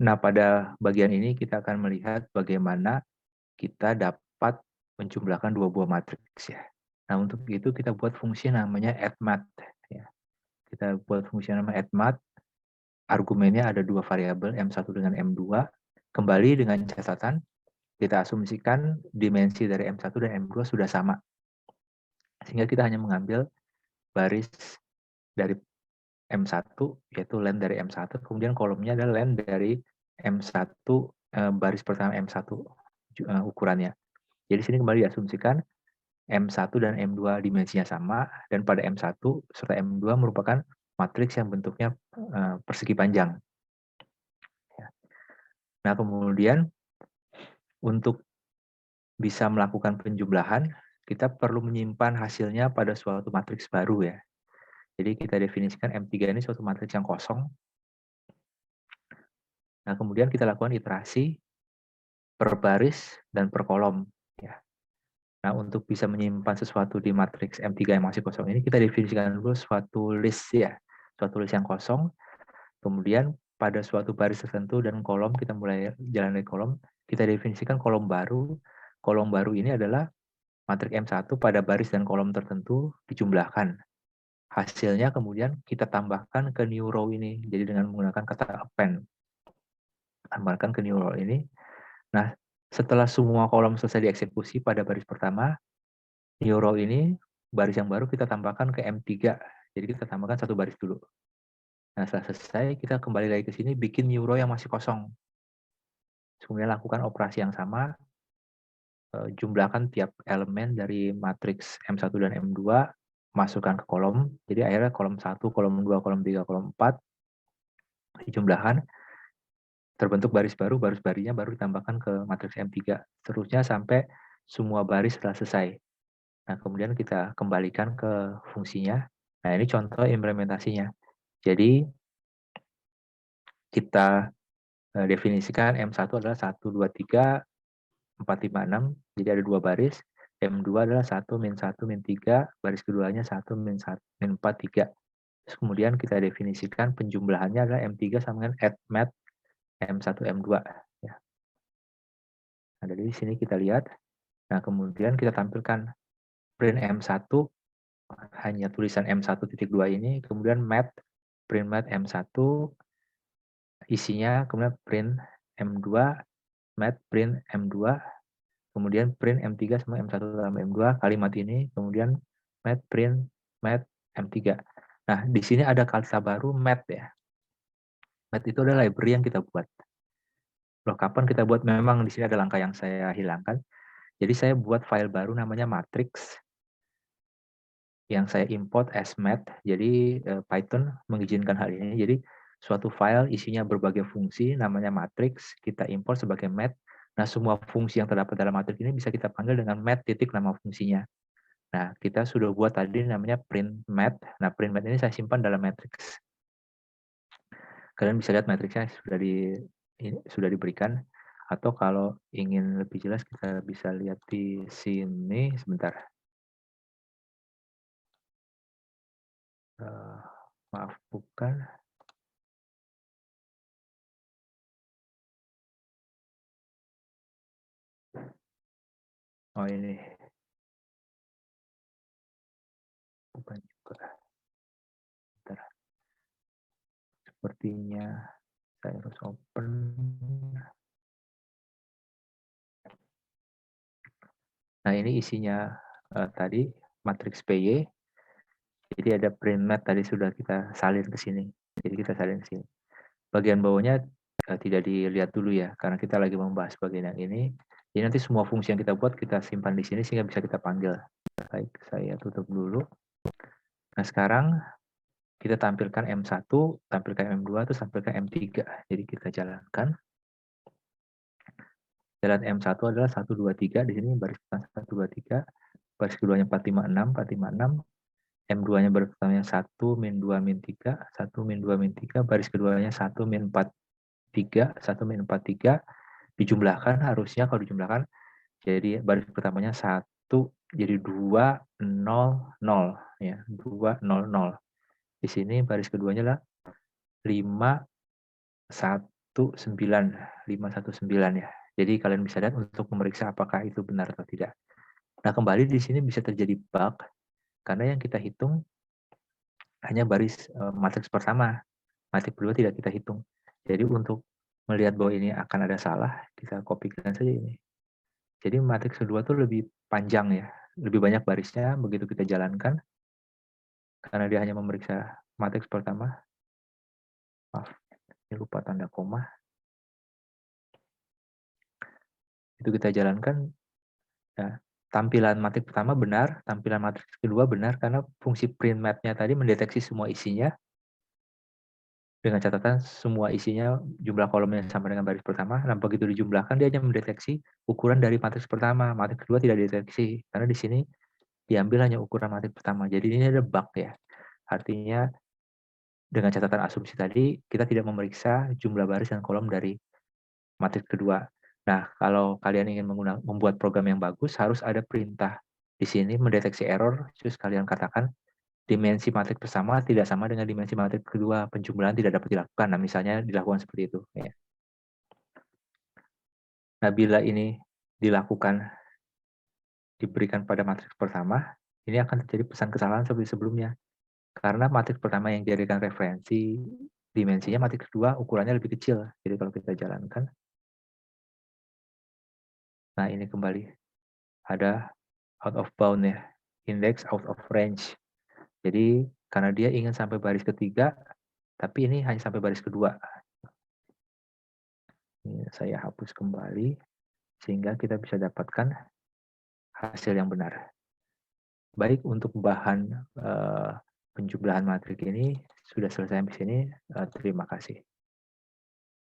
Nah, pada bagian ini kita akan melihat bagaimana kita dapat menjumlahkan dua buah matriks ya. Nah, untuk itu kita buat fungsi namanya addMath ya. Kita buat fungsi namanya addMath. Argumennya ada dua variabel M1 dengan M2. Kembali dengan catatan kita asumsikan dimensi dari M1 dan M2 sudah sama. Sehingga kita hanya mengambil baris dari M1 yaitu len dari M1, kemudian kolomnya adalah len dari M1 baris pertama M1 ukurannya. Jadi sini kembali diasumsikan M1 dan M2 dimensinya sama, dan pada M1 serta M2 merupakan matriks yang bentuknya persegi panjang. Nah, kemudian untuk bisa melakukan penjumlahan, kita perlu menyimpan hasilnya pada suatu matriks baru ya. Jadi kita definisikan M3 ini suatu matriks yang kosong. Nah, kemudian kita lakukan iterasi per baris dan per kolom ya. Nah, untuk bisa menyimpan sesuatu di matriks M3 yang masih kosong ini, kita definisikan dulu suatu list ya, suatu list yang kosong. Kemudian pada suatu baris tertentu dan kolom, kita mulai jalan dari kolom, kita definisikan kolom baru. Kolom baru ini adalah matriks M1 pada baris dan kolom tertentu dijumlahkan. Hasilnya kemudian kita tambahkan ke new row ini. Jadi dengan menggunakan kata append. Tambahkan ke new row ini. Nah, setelah semua kolom selesai dieksekusi pada baris pertama, new row ini, baris yang baru kita tambahkan ke M3. Jadi kita tambahkan satu baris dulu. Nah, setelah selesai, kita kembali lagi ke sini, bikin new row yang masih kosong. Kemudian lakukan operasi yang sama, jumlahkan tiap elemen dari matriks M1 dan M2, masukkan ke kolom. Jadi akhirnya kolom 1, kolom 2, kolom 3, kolom 4, dijumlahkan, terbentuk baris baru, baris barisnya baru ditambahkan ke matriks M3. Seterusnya sampai semua baris telah selesai. Nah, kemudian kita kembalikan ke fungsinya. Nah, ini contoh implementasinya. Jadi, kita definisikan M1 adalah 1, 2, 3, 4, 5, 6. Jadi ada dua baris. M2 adalah 1, min 1, min 3. Baris keduanya 1, min 1, min 4, 3. Terus kemudian kita definisikan penjumlahannya adalah M3 sama dengan addMath M1, M2. Ya. Nah, dari sini kita lihat. Nah, kemudian kita tampilkan print M1 hanya tulisan M1.2 ini, kemudian print math M1, isinya kemudian print M2, math print M2, kemudian print M3 sama M1 sama M2, kalimat ini, kemudian math print math M3. Nah, di sini ada kata baru math ya. Math itu adalah library yang kita buat. Loh, kapan kita buat? Memang di sini ada langkah yang saya hilangkan. Jadi saya buat file baru namanya matrix yang saya import as math. Jadi Python mengizinkan hal ini. Jadi suatu file isinya berbagai fungsi namanya matrix, kita import sebagai math. Nah, semua fungsi yang terdapat dalam matrix ini bisa kita panggil dengan math titik nama fungsinya. Nah, kita sudah buat tadi namanya print math. Nah, print math ini saya simpan dalam matrix. Kalian bisa lihat matriksnya sudah diberikan. Atau kalau ingin lebih jelas kita bisa lihat di sini sebentar. Maaf, bukan. Oh, ini. Bukan juga. Bentar. Sepertinya saya harus open. Nah, ini isinya tadi matriks PY. Jadi ada print math tadi sudah kita salin ke sini. Jadi kita salin ke sini. Bagian bawahnya tidak dilihat dulu ya, karena kita lagi membahas bagian yang ini. Jadi nanti semua fungsi yang kita buat kita simpan di sini sehingga bisa kita panggil. Baik, saya tutup dulu. Nah, sekarang kita tampilkan M1, tampilkan M2, terus tampilkan M3. Jadi kita jalankan. Jalan M1 adalah 1, 2, 3. Di sini baris pertama 1, 2, 3. Baris keduanya 4, 5, 6. 4, 5, 6. M2-nya baris pertamanya 1, min 2, min 3. 1, min 2, min 3. Baris keduanya 1, min 4, 3. 1, min 4, 3. Dijumlahkan harusnya kalau dijumlahkan. Jadi baris pertamanya 1, jadi 2, 0, 0. Ya, 2, 0, 0. Di sini baris keduanya adalah 5, 1, 519 ya. Jadi kalian bisa lihat untuk memeriksa apakah itu benar atau tidak. Nah, kembali di sini bisa terjadi bug karena yang kita hitung hanya baris matriks pertama, matriks kedua tidak kita hitung. Jadi untuk melihat bahwa ini akan ada salah, kita kopikan saja ini. Jadi matriks kedua tuh lebih panjang ya, lebih banyak barisnya begitu kita jalankan. Karena dia hanya memeriksa matriks pertama. Maaf, ini lupa tanda koma. Itu kita jalankan, ya, tampilan matriks pertama benar, tampilan matriks kedua benar karena fungsi print map-nya tadi mendeteksi semua isinya dengan catatan semua isinya jumlah kolomnya sama dengan baris pertama. Nah, begitu dijumlahkan dia hanya mendeteksi ukuran dari matriks pertama, matriks kedua tidak dideteksi karena di sini diambil hanya ukuran matriks pertama. Jadi ini ada bug ya. Artinya dengan catatan asumsi tadi kita tidak memeriksa jumlah baris dan kolom dari matriks kedua. Nah, kalau kalian ingin membuat program yang bagus, harus ada perintah di sini mendeteksi error, terus kalian katakan dimensi matriks pertama tidak sama dengan dimensi matriks kedua, penjumlahan tidak dapat dilakukan. Nah, misalnya dilakukan seperti itu. Ya. Nah, bila ini dilakukan, diberikan pada matriks pertama, ini akan terjadi pesan kesalahan seperti sebelumnya. Karena matriks pertama yang dijadikan referensi, dimensinya matriks kedua ukurannya lebih kecil. Jadi kalau kita jalankan, nah ini kembali ada out of bound ya, index out of range. Jadi karena dia ingin sampai baris ketiga, tapi ini hanya sampai baris kedua. Ini saya hapus kembali, sehingga kita bisa dapatkan hasil yang benar. Baik, untuk bahan penjumlahan matriks ini sudah selesai di sini. Terima kasih.